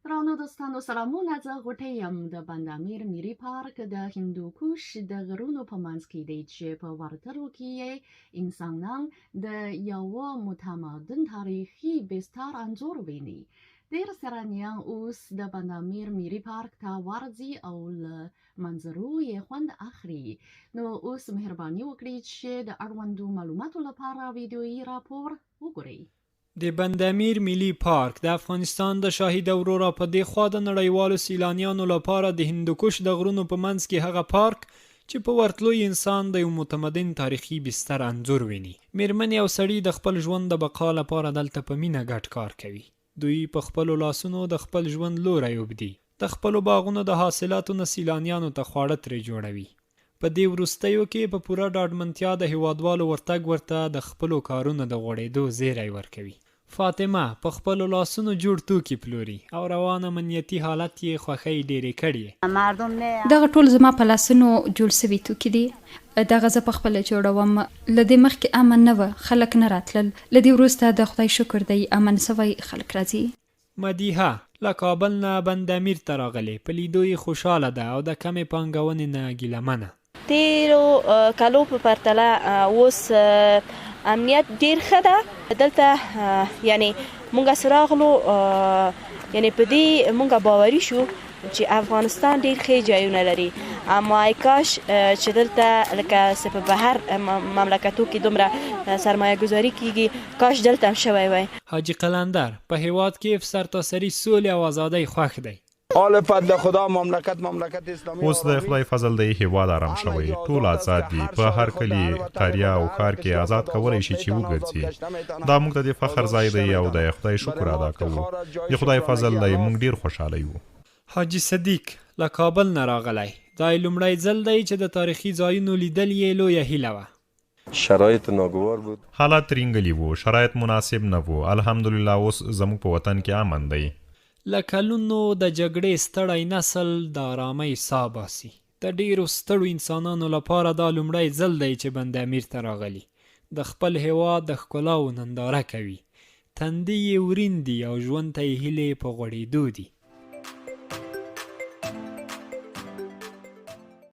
درانو دوستانو سلامونه، زه غوټۍ یم د بند امیر ملي پارک د هندوکوش د غرونو په منځ کې دی چې په ورتلو کې یې انسانان د یوه متمدن تاریخي بستر انځور ویني. ډېر سیلانیان اوس د بند امیر ملي پارک ته ورځي او له منظرو یې خوند اخلي. نو اوس مهرباني وکړئ چې د اړوندو معلوماتو لپاره ویډیویي راپور وګورئ. د بند امیر ملي پارک د افغانستان د شاهي دورو را په دې خوا د نړیوالو سیلانیانو لپاره د هندوکش د غرونو په منځ کې هغه پارک چې په ورتلو انسان د یو متمدن تاریخي بستر انځور ویني. میرمنې او سړي د خپل ژوند د بقا لپاره دلته په مینه ګډ کار کوي. دوی په خپلو لاسونو د خپل ژوند لوری اوبدي. د خپلو باغونو د حاصلاتو نه سیلانیانو ته خواړه ترې جوړوي. په دې وروستیو کې په پوره ډاډمنتیا د هیوادوالو ورتګ ورته د خپلو کارونو د غوړېدو زیری ورکوي. فاطمه په خپلو لاسونو جوړ توکي پلوري او روان امنیتي حالت یې خوښۍ ډېرې کړې. دغه ټول زما په لاسونو جوړ سوي توکي دي. دغه زه پخپله جوړوم. له دې مخکې امن نه وه، خلک نه راتلل. له دې وروسته د خدای شکر دی امن سوی، خلک راځي. مدیحه له کابل نه بند امیر ته راغلې، په لیدو یې خوشحاله ده او د کمې پانګونې نه ګیلمنه. تیرو کالو په پرتله اوس امنیت ډیر ښه ده دلته. یعنی مونږ سره راغلو، یعنی په دې مونږ باوري شو چې افغانستان ډیر ښه ځایونه لري، اما ای کاش چې دلته لکه په بهر مملکتو کې دومره سرمایه گذاري کیږي، کاش دلته هم شوی وای. حاجی قلندر په هیواد کې سرتاسري سولې او ازادۍ خوښ دی. آل فضل خدا مملکت اسلامی اوس د خدای فضل دی هیواد آرام شوی، ټول آزاد دي. په هر کلی، قريه او ښار کې آزاد کولی شي چې وګرځي. دا موږ ته د فخر ځای دی او د خدای شکر ادا کوو. د خدای فضل دی موږ ډیر خوشحاله یو. حاجی صدیق له کابل نه راغلی. دا یې لومړی ځل دی چې د تاریخي ځایونو لیدل یې لویه هیله وه. شرایط ناگوار بود. حالات رینګلی وو، شرایط مناسب نه وو. الحمدلله اوس زموږ په وطن کې امن دی. له کلونو د جګړې ستړی نسل د آرامۍ ساه باسي. د ډیرو ستړو انسانانو لپاره دا لومړی ځل دی چې بند امیر ته راغلي. د خپل هیواد د ښکلاو ننداره کوي. تندې یې ورین دي او ژوند ته یې هیلې په غوړېدو دي.